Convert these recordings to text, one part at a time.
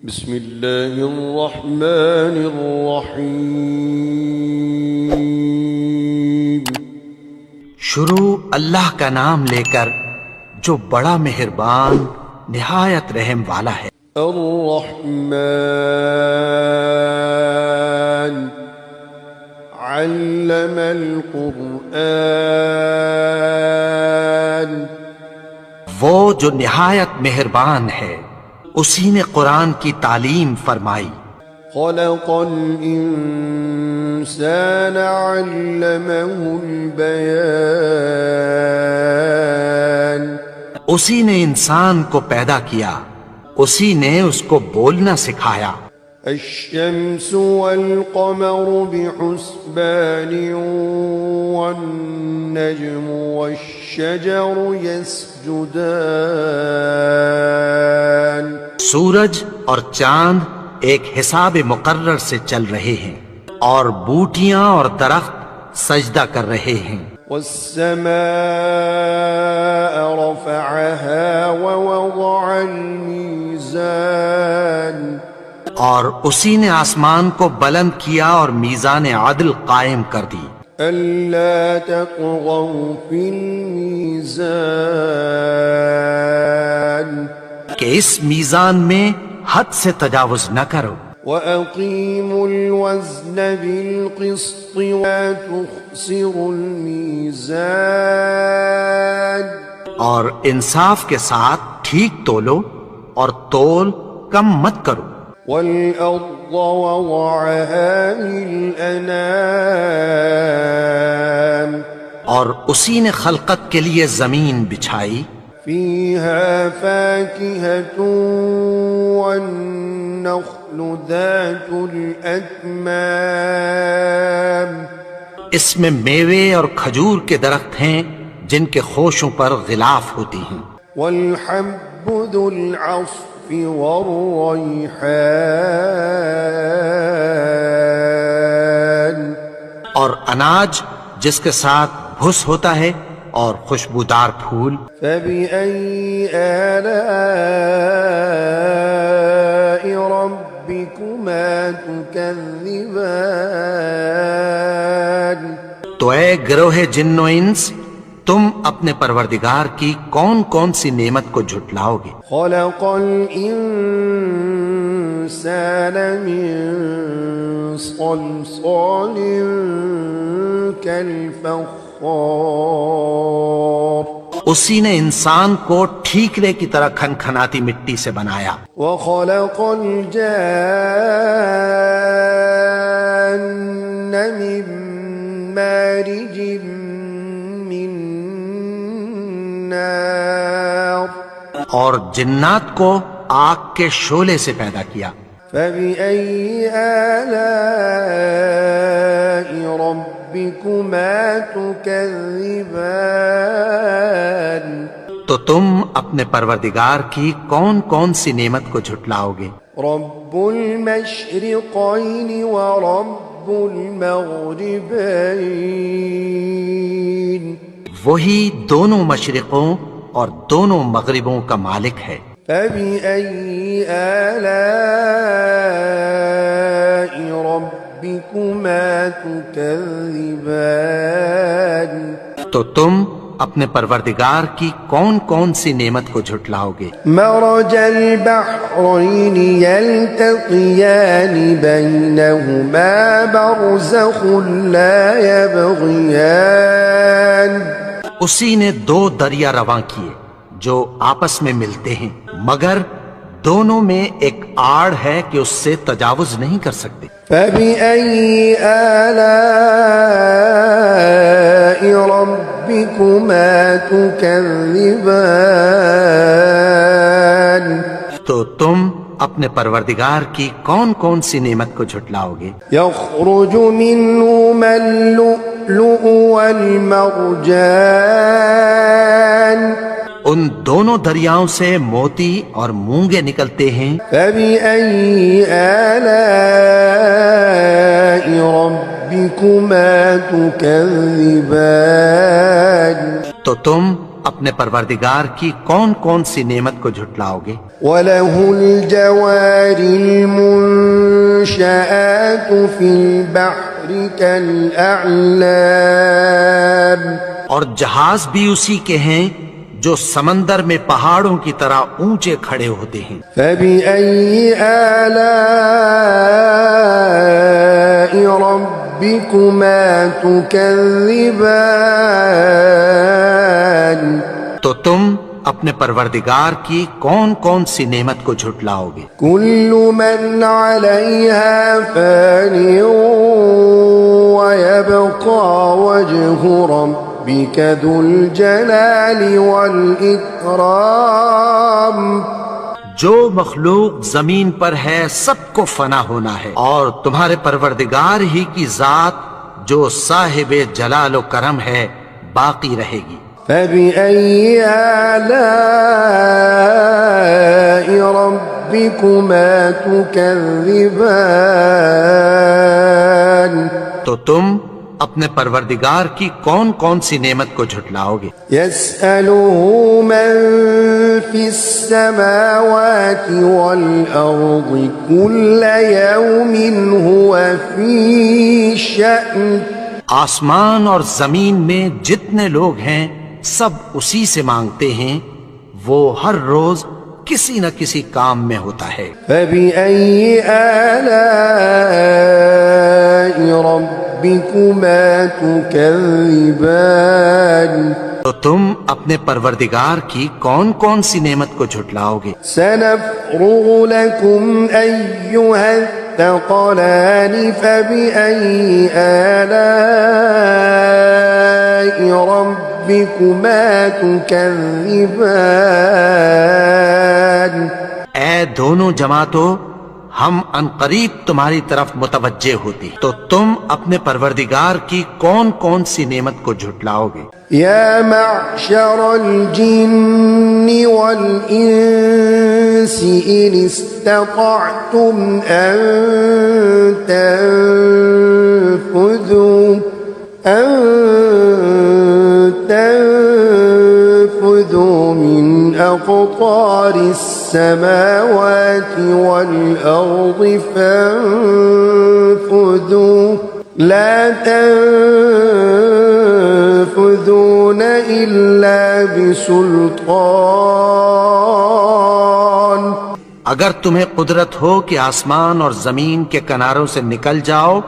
بسم اللہ الرحمن الرحیم۔ شروع اللہ کا نام لے کر جو بڑا مہربان نہایت رحم والا ہے۔ الرحمن علم القرآن، وہ جو نہایت مہربان ہے اسی نے قرآن کی تعلیم فرمائی۔ خلق الانسان علمه البیان، اسی نے انسان کو پیدا کیا، اسی نے اس کو بولنا سکھایا۔ الشمس والقمر بحسبان والنجم والشجر يسجدان، سورج اور چاند ایک حساب مقرر سے چل رہے ہیں اور بوٹیاں اور درخت سجدہ کر رہے ہیں۔ والسماء رفعها ووضع الميزان، اور اسی نے آسمان کو بلند کیا اور میزان عدل قائم کر دی۔ ألا تطغوا في الميزان، کہ اس میزان میں حد سے تجاوز نہ کرو۔ وأقيموا الوزن بالقسط ولا تخسروا الميزان، اور انصاف کے ساتھ ٹھیک تولو اور تول کم مت کرو۔ والأرض وضعها للأنام، اور اسی نے خلقت کے لیے زمین بچھائی، فيها فاكهة والنخل ذات الأكمام، اس میں میوے اور کھجور کے درخت ہیں جن کے خوشوں پر غلاف ہوتی ہیں، والحب ذو العصف والريحان، اور اناج جس کے ساتھ بھس ہوتا ہے اور خوشبودار پھول۔ فبأي آلاء ربكما تكذبان، تو اے گروہ جن و انس، تم اپنے پروردگار کی کون کون سی نعمت کو جھٹلاؤ گے؟ خلق الإنسان من صلصال كالفخار، اسی نے انسان کو ٹھیکرے کی طرح کھنکھناتی مٹی سے بنایا۔ وخلق الجان من مارج من نار، اور جنات کو آگ کے شعلے سے پیدا کیا۔ فبأي آلاء ربكما تكذبان، تو تم اپنے پروردگار کی کون کون سی نعمت کو جھٹلاؤ گے؟ رب المشرقين ورب المغربين، وہی دونوں مشرقوں اور دونوں مغربوں کا مالک ہے۔ فبأي آلاء ربكما تكذبان، تو تم اپنے پروردگار کی کون کون سی نعمت کو جھٹلاؤ گے؟ مرج البحرين يلتقيان بينهما برزخ لا يبغيان، اسی نے دو دریا رواں کیے جو آپس میں ملتے ہیں، مگر دونوں میں ایک آڑ ہے کہ اس سے تجاوز نہیں کر سکتے۔ فبأي آلاء ربكما تكذبان، تو تم اپنے پروردگار کی کون کون سی نعمت کو جھٹلاؤ گے؟ يخرج منهما اللؤلؤ والمرجان، ان دونوں دریاؤں سے موتی اور مونگے نکلتے ہیں۔ فبأي آلاء ربكما تكذبان، تو تم اپنے پروردگار کی کون کون سی نعمت کو جھٹلاؤ گے؟ وَلَهُ الْجَوَارِ الْمُنشَآتُ فِي الْبَحْرِ كَالْأَعْلَامِ، اور جہاز بھی اسی کے ہیں جو سمندر میں پہاڑوں کی طرح اونچے کھڑے ہوتے ہیں۔ فَبِأَيِّ آلَاءِ رَبِّكُمَا تُكَذِّبَانِ، تو تم اپنے پروردگار کی کون کون سی نعمت کو جھٹلاؤ گے؟ كُلُّ مَنْ عَلَيْهَا فَانٍ وَيَبْقَى وَجْهُ رَبِّكَ ذُو الْجَلَالِ وَالْإِكْرَامِ، جو مخلوق زمین پر ہے سب کو فنا ہونا ہے، اور تمہارے پروردگار ہی کی ذات جو صاحب جلال و کرم ہے باقی رہے گی۔ فَبِأَيِّ آلَاءِ رَبِّكُمَا تُكَذِّبَانِ، تو تم اپنے پروردگار کی کون کون سی نعمت کو جھٹلاؤ گے؟ يَسْأَلُهُ مَن فِي السَّمَاوَاتِ وَالْأَرْضِ كُلَّ يَوْمٍ هُوَ فِي شَأْنٍ، آسمان اور زمین میں جتنے لوگ ہیں سب اسی سے مانگتے ہیں، وہ ہر روز کسی نہ کسی کام میں ہوتا ہے۔ فَبِأَيِّ آلَاءِ رَبِّكُمَا تُكَذِّبَانِ، تو تم اپنے پروردگار کی کون کون سی نعمت کو جھٹلاؤ گے؟ سَنَفْرُغُ لَكُمْ أَيُّهَ الثَّقَلَانِ فَبِأَيِّ آلَاءِ رَبِّكُمَا تُكَذِّبَانِ، اے دونوں جماعتوں، ہم عنقریب تمہاری طرف متوجہ ہوتی، تو تم اپنے پروردگار کی کون کون سی نعمت کو جھٹلاؤ گے؟ يا معشر الجن والإنس إن استطعتم أن تنفذوا من أقطار السماوات والأرض فانفذوا لا تنفذون إلا بسلطان، اگر تمہیں قدرت ہو کہ آسمان اور زمین کے کناروں سے نکل جاؤ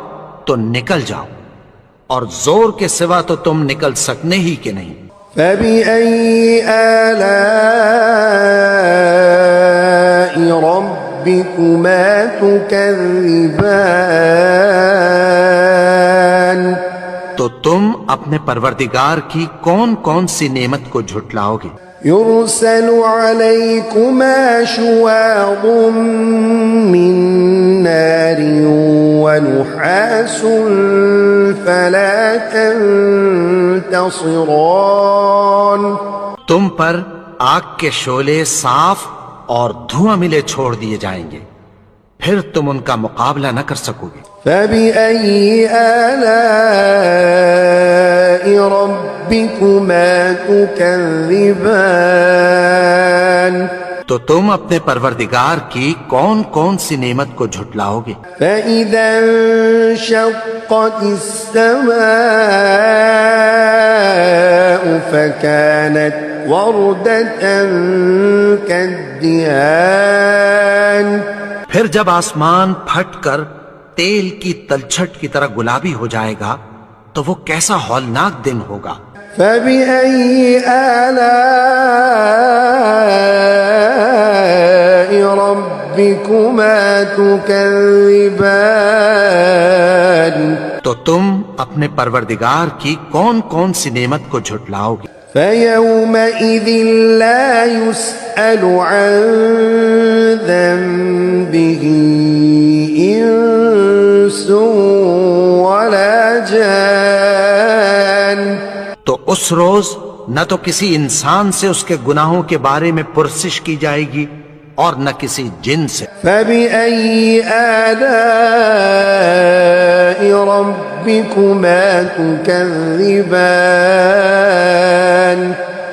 تو نکل جاؤ، اور زور کے سوا تو تم نکل سکنے ہی کہ نہیں۔ فَبِأَيِّ آلَاءِ رَبِّكُمَا تُكَذِّبَانِ، تو تم اپنے پروردگار کی کون کون سی نعمت کو جھٹلاؤ گے؟ يُرْسَلُ عَلَيْكُمَا شُوَاظٌ مِّن نَّارٍ وَنُحَاسٌ فَلَا تَنتَصِرَانِ، تم پر آگ کے شعلے صاف اور دھواں ملے چھوڑ دیے جائیں گے، پھر تم ان کا مقابلہ نہ کر سکو گے۔ فَبِأَيِّ آلَاءِ رَبِّكُمَا تُكَذِّبَانِ، تو تم اپنے پروردگار کی کون کون سی نعمت کو جھٹلاؤ گے؟ فَإِذَا انشَقَّتِ السَّمَاءُ فَكَانَتْ وَرْدَةً كَالدِّهَانِ، پھر جب آسمان پھٹ کر تیل کی تلچھٹ کی طرح گلابی ہو جائے گا تو وہ کیسا ہولناک دن ہوگا۔ فَبِأَيِّ آلَاءِ رَبِّكُمَا تُكَذِّبَانِ، تو تم اپنے پروردگار کی کون کون سی نعمت کو جھٹلاؤ گے؟ فَيَوْمَئِذٍ لَا يُسْأَلُ عَن ذَنبِهِ إِنسٌ وَلَا جَانٌ، تو اس روز نہ تو کسی انسان سے اس کے گناہوں کے بارے میں پرسش کی جائے گی اور نہ کسی جن سے۔ فَبِأَيِّ آلَاءِ رَبِّكُمَا تُكَذِّبَانِ،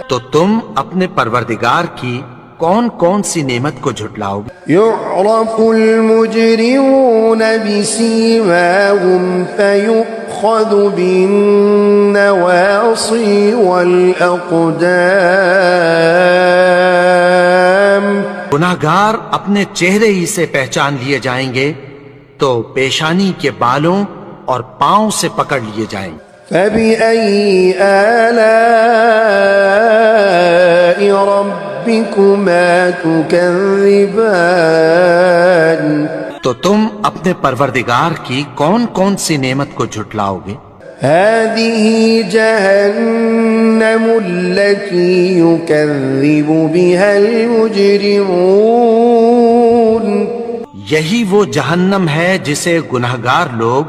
تو تم اپنے پروردگار کی کون کون سی نعمت کو جھٹلاؤ گے؟ يعرف المجرمون بسيماهم فيؤخذ بالنواصي والأقدام گناہگار اپنے چہرے ہی سے پہچان لیے جائیں گے تو پیشانی کے بالوں اور پاؤں سے پکڑ لیے جائیں گے۔ فبأي آلاء ربكما تكذبان تو تم اپنے پروردگار کی کون کون سی نعمت کو جھٹلاؤ گے؟ هذه جهنم التي يكذب بها المجرمون یہی وہ جہنم ہے جسے گناہگار لوگ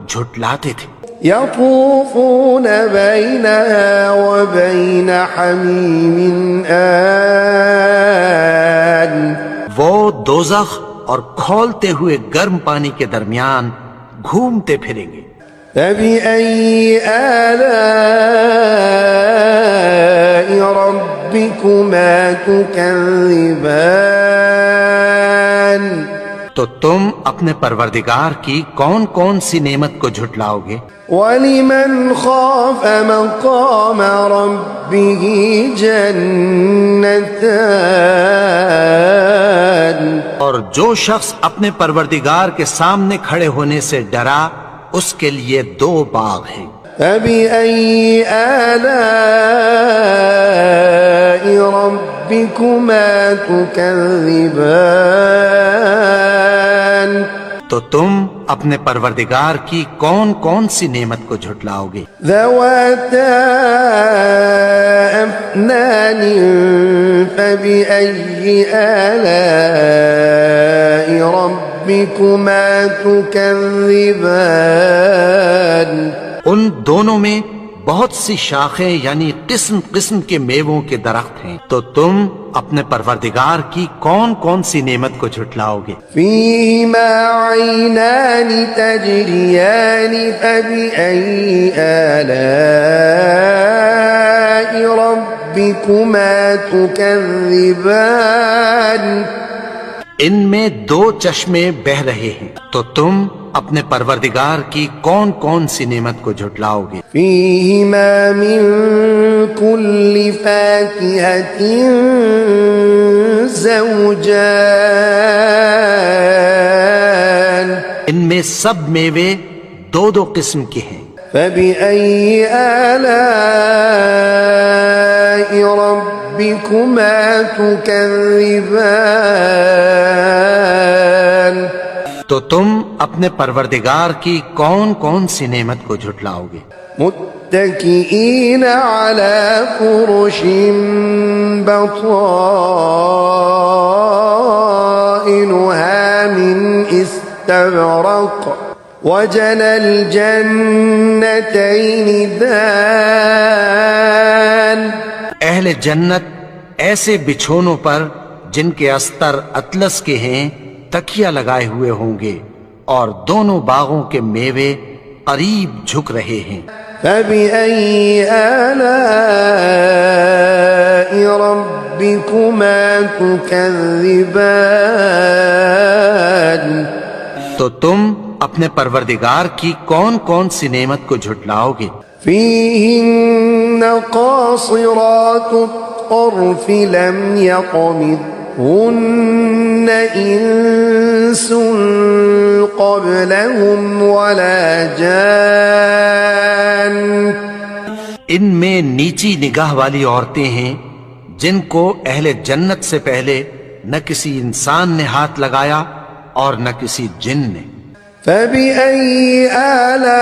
جھٹلاتے تھے۔ يطوفون بينها وبين حميم آن وہ دوزخ اور کھولتے ہوئے گرم پانی کے درمیان گھومتے پھریں گے۔ فبأي آلاء ربكما تكذبان تو تم اپنے پروردگار کی کون کون سی نعمت کو جھٹلاؤ گے؟ ولمن خاف مقام ربه جنتان اور جو شخص اپنے پروردگار کے سامنے کھڑے ہونے سے ڈرا اس کے لیے دو باغ ہیں۔ فبأي آلاء ربكما تكذبان تو تم اپنے پروردگار کی کون کون سی نعمت کو جھٹلاؤ گے؟ ذواتا أفنان فبأي آلاء ربكما تكذبان ان دونوں میں بہت سی شاخیں یعنی قسم قسم کے میووں کے درخت ہیں، تو تم اپنے پروردگار کی کون کون سی نعمت کو جھٹلاؤ گے؟ فيهما عينان تجريان فبأي آلاء ربكما تكذبان ان میں دو چشمے بہ رہے ہیں، تو تم اپنے پروردگار کی کون کون سی نعمت کو جھٹلاؤ گے؟ فيهما من كل فاكهة زوجان ان میں سب میوے دو دو قسم کے ہیں۔ فبأي آلاء ربكما تكذبان تو تم اپنے پروردگار کی کون کون سی نعمت کو جھٹلاؤ گے؟ متكئين على فرش بطائنها من استبرق وجنى الجنتين دان اہل جنت ایسے بچھونوں پر جن کے استر اطلس کے ہیں تکیہ لگائے ہوئے ہوں گے اور دونوں باغوں کے میوے قریب جھک رہے ہیں۔ فبأي آلاء ربكما تكذبان تو تم اپنے پروردگار کی کون کون سی نعمت کو جھٹلاؤ گے؟ فيهن قاصرات الطرف لم يطمثهن إنس قبلهم ولا جان ان میں نیچی نگاہ والی عورتیں ہیں جن کو اہل جنت سے پہلے نہ کسی انسان نے ہاتھ لگایا اور نہ کسی جن نے۔ فبأي آلاء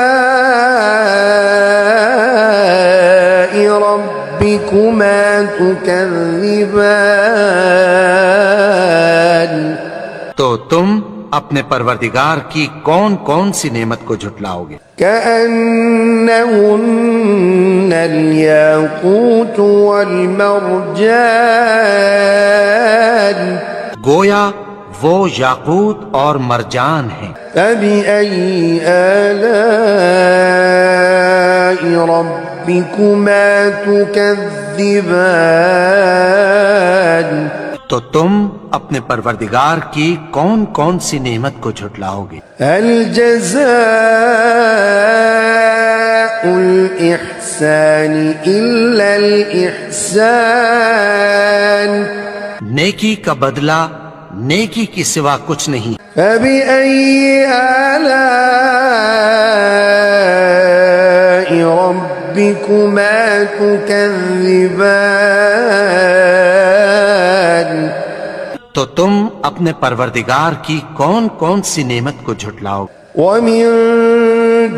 ربكما تكذبان تو تم اپنے پروردگار کی کون کون سی نعمت کو جھٹلاؤ گے؟ كأنهن الياقوت والمرجان گویا وہ یاقوت اور مرجان ہیں۔ فبأي آلاء ربكما ربكما تكذبان تو تم اپنے پروردگار کی کون کون سی نعمت کو جھٹلاؤ گے؟ هل جزاء الإحسان إلا الإحسان نیکی کا بدلہ نیکی کی سوا کچھ نہیں۔ فبأي آلاء ربكما تكذبان تو تم اپنے پروردگار کی کون کون سی نعمت کو جھٹلاؤ گے؟ ومن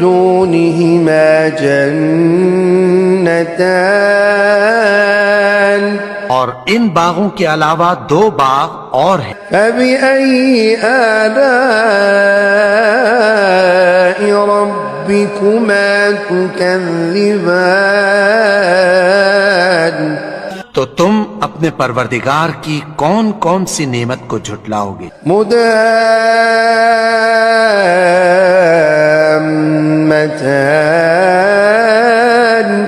دونهما جنتان اور ان باغوں کے علاوہ دو باغ اور ہیں۔ فبأي آلاء ربكما تكذبان تو تم اپنے پروردگار کی کون کون سی نعمت کو جھٹلاؤ گے؟ مدهامتان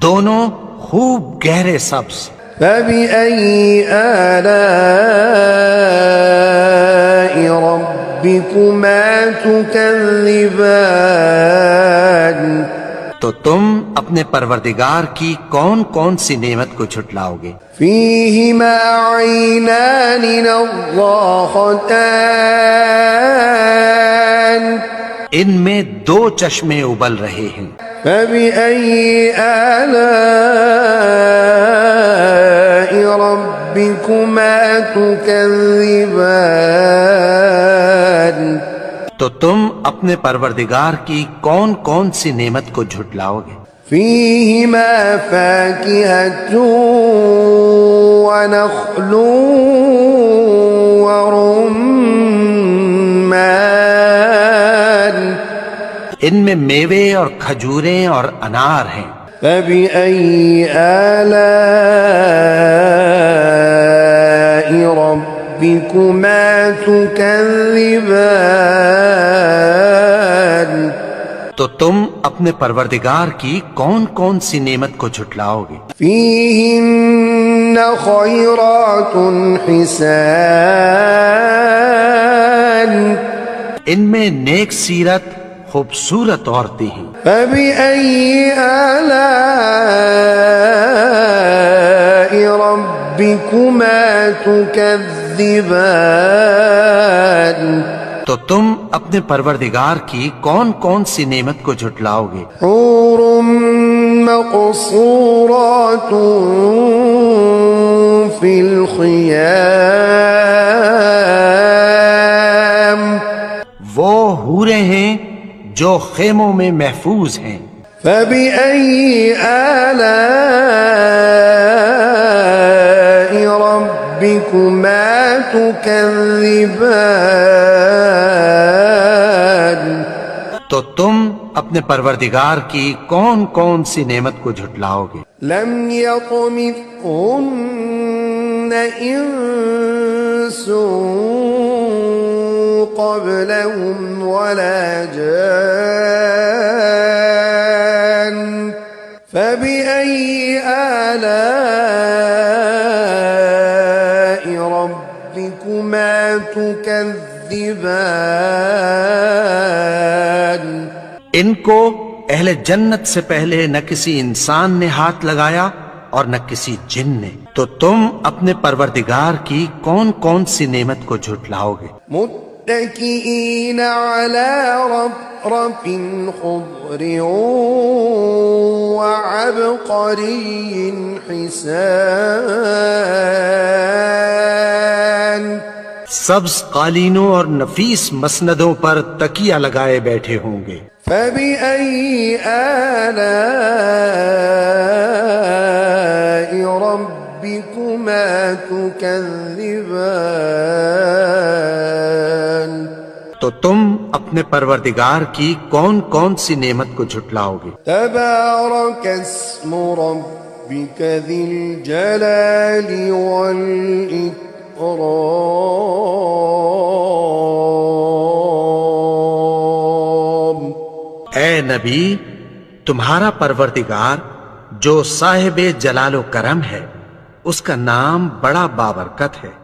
دونوں خوب گہرے سبز۔ فبأي آلاء ربكما تكذبان تو تم اپنے پروردگار کی کون کون سی نعمت کو جھٹلاؤ گے؟ فيهما عينان نضاختان ان میں دو چشمے ابل رہے ہیں۔ فبأي آلاء ربكما تكذبان تو تم اپنے پروردگار کی کون کون سی نعمت کو جھٹلاؤ گے؟ فيهما فاكهة ونخل ورمان ان میں میوے اور کھجوریں اور انار ہیں۔ فبأي آلاء ربكما تكذبان تو تم اپنے پروردگار کی کون کون سی نعمت کو جھٹلاؤ گے؟ فيهن خيرات حسان ان میں نیک سیرت خوبصورت عورتیں ہیں۔ فبأي آلاء ربكما تكذبان تو تم اپنے پروردگار کی کون کون سی نعمت کو جھٹلاؤ گے؟ حور مقصورات في الخيام وہ حوریں ہیں جو خیموں میں محفوظ ہیں۔ فبأي آلاء ربكما تكذبان تو تم اپنے پروردگار کی کون کون سی نعمت کو جھٹلاؤ گے؟ لم يطمثهن انس قبلهم ولا جان فبأي آلاء ربكما تكذبان ان کو اہل جنت سے پہلے نہ کسی انسان نے ہاتھ لگایا اور نہ کسی جن نے، تو تم اپنے پروردگار کی کون کون سی نعمت کو جھٹلاؤ گے؟ متكئين على رفرف خضر وعبقري حسان سبز قالینوں اور نفیس مسندوں پر تکیہ لگائے بیٹھے ہوں گے۔ فبأي آلاء ربكما تكذبان تو تم اپنے پروردگار کی کون کون سی نعمت کو جھٹلاؤ گے؟ تبارك اسم ربك ذي الجلال والإكرام اے نبی، تمہارا پروردگار جو صاحب جلال و کرم ہے، اس کا نام بڑا بابرکت ہے۔